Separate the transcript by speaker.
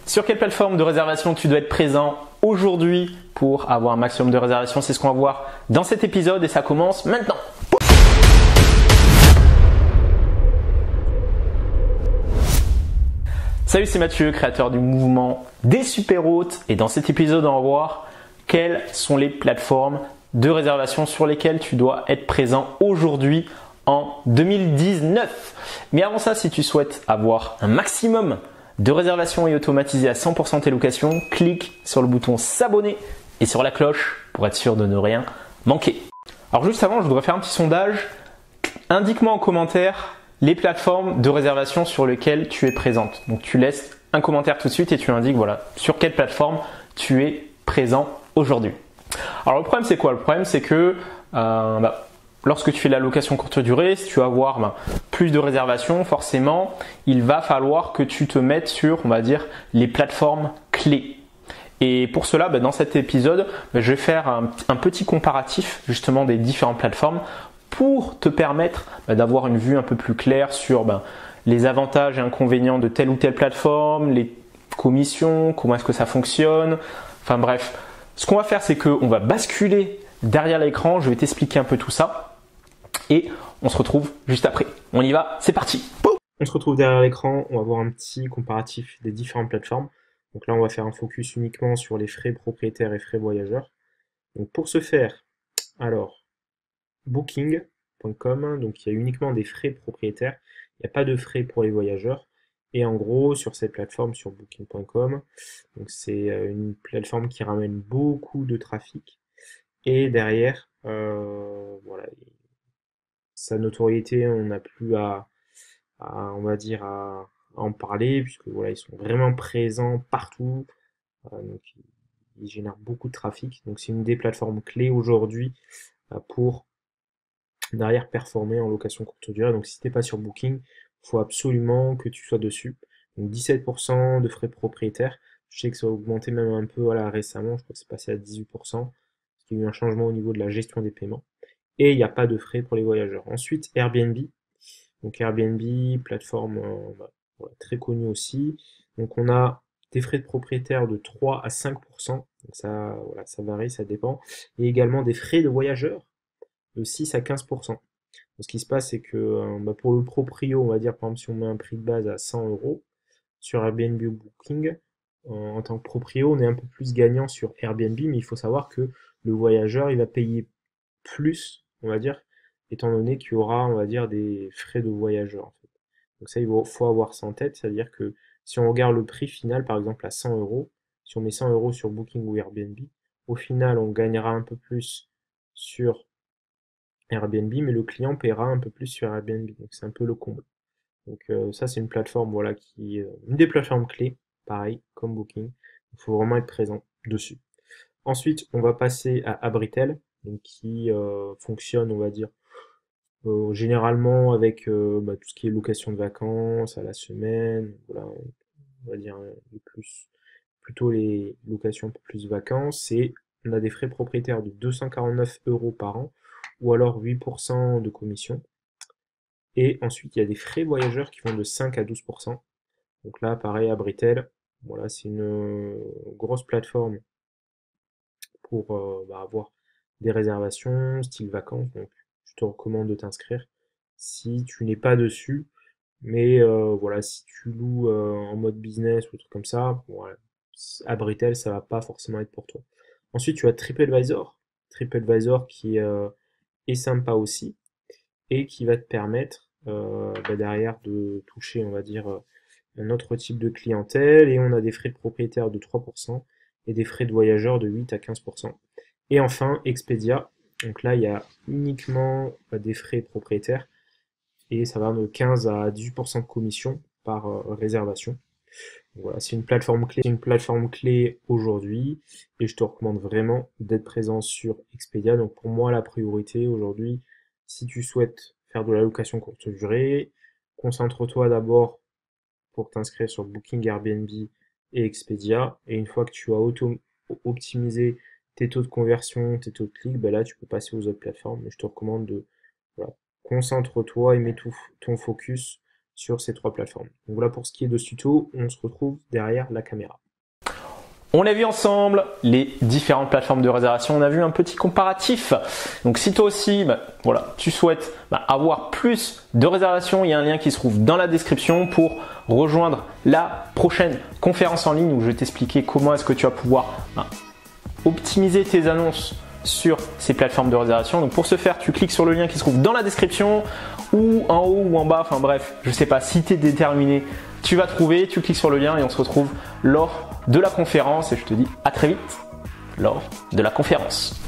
Speaker 1: Sur quelle plateforme de réservation tu dois être présent aujourd'hui pour avoir un maximum de réservations? C'est ce qu'on va voir dans cet épisode et ça commence maintenant. Salut, c'est Mathieu, créateur du mouvement des super hôtes, et dans cet épisode on va voir quelles sont les plateformes de réservation sur lesquelles tu dois être présent aujourd'hui en 2019. Mais avant ça, si tu souhaites avoir un maximum de réservations et automatiser à 100% tes locations, clique sur le bouton s'abonner et sur la cloche pour être sûr de ne rien manquer. Alors juste avant, je voudrais faire un petit sondage. Indique-moi en commentaire les plateformes de réservation sur lesquelles tu es présente. Donc tu laisses un commentaire tout de suite et tu indiques voilà, sur quelle plateforme tu es présent aujourd'hui. Alors le problème c'est quoi? Le problème c'est que lorsque tu fais la location courte durée, si tu veux avoir plus de réservations, forcément, il va falloir que tu te mettes sur, on va dire, les plateformes clés. Et pour cela, dans cet épisode, je vais faire un petit comparatif justement des différentes plateformes pour te permettre d'avoir une vue un peu plus claire sur les avantages et inconvénients de telle ou telle plateforme, les commissions, comment est-ce que ça fonctionne. Enfin bref, ce qu'on va faire, c'est qu'on va basculer derrière l'écran. Je vais t'expliquer un peu tout ça. Et on se retrouve juste après. On y va, c'est parti.
Speaker 2: On se retrouve derrière l'écran, on va voir un petit comparatif des différentes plateformes. Donc là, on va faire un focus uniquement sur les frais propriétaires et frais voyageurs. Donc pour ce faire, alors, Booking.com, donc il y a uniquement des frais propriétaires, il n'y a pas de frais pour les voyageurs. Et en gros, sur cette plateforme, sur Booking.com, donc c'est une plateforme qui ramène beaucoup de trafic. Et derrière, voilà, sa notoriété, on n'a plus on va dire, à en parler, puisque voilà, ils sont vraiment présents partout. Donc ils génèrent beaucoup de trafic. Donc c'est une des plateformes clés aujourd'hui pour derrière performer en location courte durée. Donc si t'es pas sur Booking, il faut absolument que tu sois dessus. Donc 17% de frais propriétaires. Je sais que ça a augmenté même un peu récemment, je crois que c'est passé à 18%, parce qu'il y a eu un changement au niveau de la gestion des paiements. Et il n'y a pas de frais pour les voyageurs. Ensuite, Airbnb. Donc Airbnb, plateforme voilà, très connue aussi. Donc on a des frais de propriétaire de 3 à 5%. Donc ça, voilà, ça varie, ça dépend. Et également des frais de voyageurs de 6 à 15%. Donc, ce qui se passe, c'est que pour le proprio, on va dire, par exemple, si on met un prix de base à 100 euros sur Airbnb ou Booking, en tant que proprio, on est un peu plus gagnant sur Airbnb, mais il faut savoir que le voyageur, il va payer plus, on va dire, étant donné qu'il y aura, on va dire, des frais de voyageur, en fait. Donc ça, il faut avoir ça en tête, c'est-à-dire que si on regarde le prix final, par exemple, à 100 euros, si on met 100 euros sur Booking ou Airbnb, au final, on gagnera un peu plus sur Airbnb, mais le client paiera un peu plus sur Airbnb. Donc c'est un peu le comble. Donc ça, c'est une plateforme, voilà, qui est une des plateformes clés, pareil, comme Booking. Il faut vraiment être présent dessus. Ensuite, on va passer à Abritel, donc qui fonctionne, on va dire, généralement avec tout ce qui est location de vacances à la semaine, voilà, on va dire plutôt les locations pour plus vacances. Et on a des frais propriétaires de 249 euros par an, ou alors 8% de commission. Et ensuite, il y a des frais voyageurs qui vont de 5 à 12%. Donc là, pareil, Abritel, voilà, c'est une grosse plateforme pour avoir des réservations, style vacances. Donc, je te recommande de t'inscrire si tu n'es pas dessus. Mais voilà, si tu loues en mode business ou truc comme ça, voilà, Abritel, ça va pas forcément être pour toi. Ensuite, tu as TripAdvisor. TripAdvisor qui est sympa aussi et qui va te permettre derrière de toucher, on va dire, un autre type de clientèle. Et on a des frais de propriétaire de 3% et des frais de voyageurs de 8 à 15%. Et enfin, Expedia. Donc là, il y a uniquement des frais propriétaires et ça va de 15 à 18% de commission par réservation. Donc voilà, c'est une plateforme clé aujourd'hui et je te recommande vraiment d'être présent sur Expedia. Donc pour moi, la priorité aujourd'hui, si tu souhaites faire de la location courte durée, concentre-toi d'abord pour t'inscrire sur Booking, Airbnb et Expedia. Et une fois que tu as optimisé tes taux de conversion, tes taux de clics, là tu peux passer aux autres plateformes. Mais je te recommande de voilà, concentre-toi et mets tout ton focus sur ces 3 plateformes. Donc voilà pour ce qui est de ce tuto, on se retrouve derrière la caméra.
Speaker 1: On a vu ensemble les différentes plateformes de réservation, on a vu un petit comparatif. Donc si toi aussi, tu souhaites avoir plus de réservations, il y a un lien qui se trouve dans la description pour rejoindre la prochaine conférence en ligne où je vais t'expliquer comment est-ce que tu vas pouvoir optimiser tes annonces sur ces plateformes de réservation. Donc pour ce faire, tu cliques sur le lien qui se trouve dans la description ou en haut ou en bas, enfin bref, je sais pas, si tu es déterminé, tu vas trouver, tu cliques sur le lien et on se retrouve lors de la conférence et je te dis à très vite lors de la conférence.